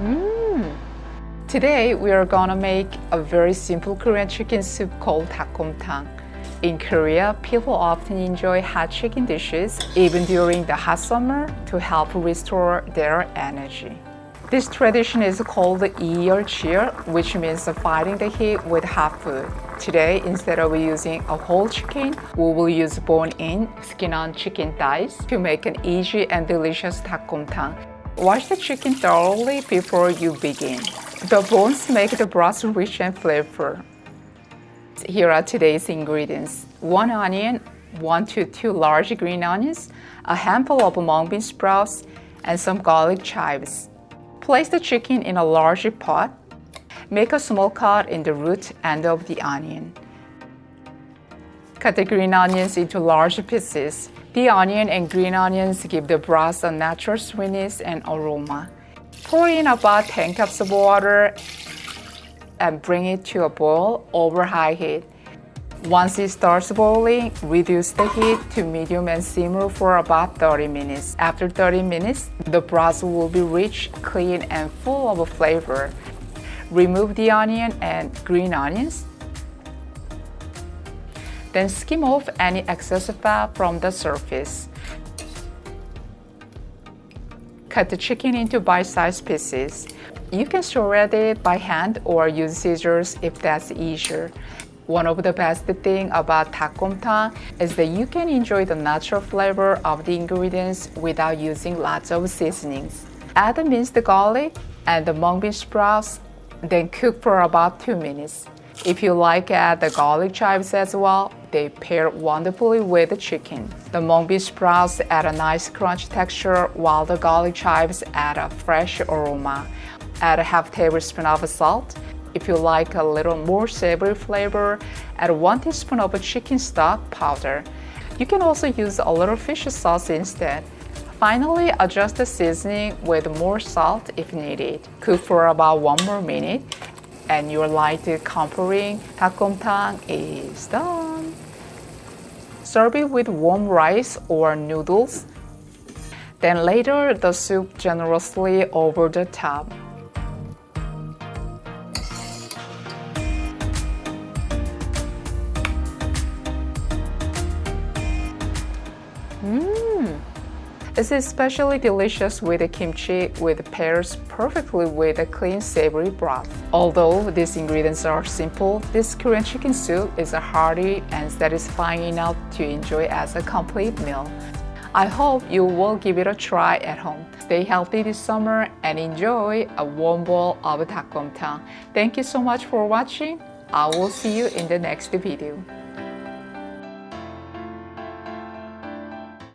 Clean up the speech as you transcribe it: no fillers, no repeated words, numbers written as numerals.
Mmm. Today we are gonna make a very simple Korean chicken soup called Dakgomtang. In Korea, people often enjoy hot chicken dishes even during the hot summer to help restore their energy. This tradition is called 이열치열, which means fighting the heat with hot food. Today, instead of using a whole chicken, we will use bone-in, skin-on chicken thighs to make an easy and delicious Dakgomtang. Wash the chicken thoroughly before you begin. The bones make the broth rich and flavorful. Here are today's ingredients: 1 onion, 1 to 2 large green onions, a handful of mung bean sprouts, and some garlic chives. Place the chicken in a large pot. Make a small cut in the root end of the onion. Cut the green onions into large pieces. The onion and green onions give the broth a natural sweetness and aroma. Pour in about 10 cups of water and bring it to a boil over high heat. Once it starts boiling, reduce the heat to medium and simmer for about 30 minutes. After 30 minutes, the broth will be rich, clean, and full of flavor. Remove the onion and green onions. Then skim off any excess fat from the surface. Cut the chicken into bite-sized pieces. You can shred it by hand or use scissors if that's easier. One of the best things about Dakgomtang is that you can enjoy the natural flavor of the ingredients without using lots of seasonings. Add the minced garlic and the mung bean sprouts, then cook for about 2 minutes. If you like, add the garlic chives as well. They pair wonderfully with the chicken. The mung bean sprouts add a nice crunch texture, while the garlic chives add a fresh aroma. Add a half tablespoon of salt. If you like a little more savory flavor, add 1 teaspoon of chicken stock powder. You can also use a little fish sauce instead. Finally, adjust the seasoning with more salt if needed. Cook for about 1 more minute, and your light comforting Dakgomtang is done. Serve it with warm rice or noodles. Then ladle the soup generously over the top. It's especially delicious with the kimchi, which pairs perfectly with a clean, savory broth. Although these ingredients are simple, this Korean chicken soup is hearty and satisfying enough to enjoy as a complete meal. I hope you will give it a try at home. Stay healthy this summer and enjoy a warm bowl of Dakgomtang. Thank you so much for watching. I will see you in the next video.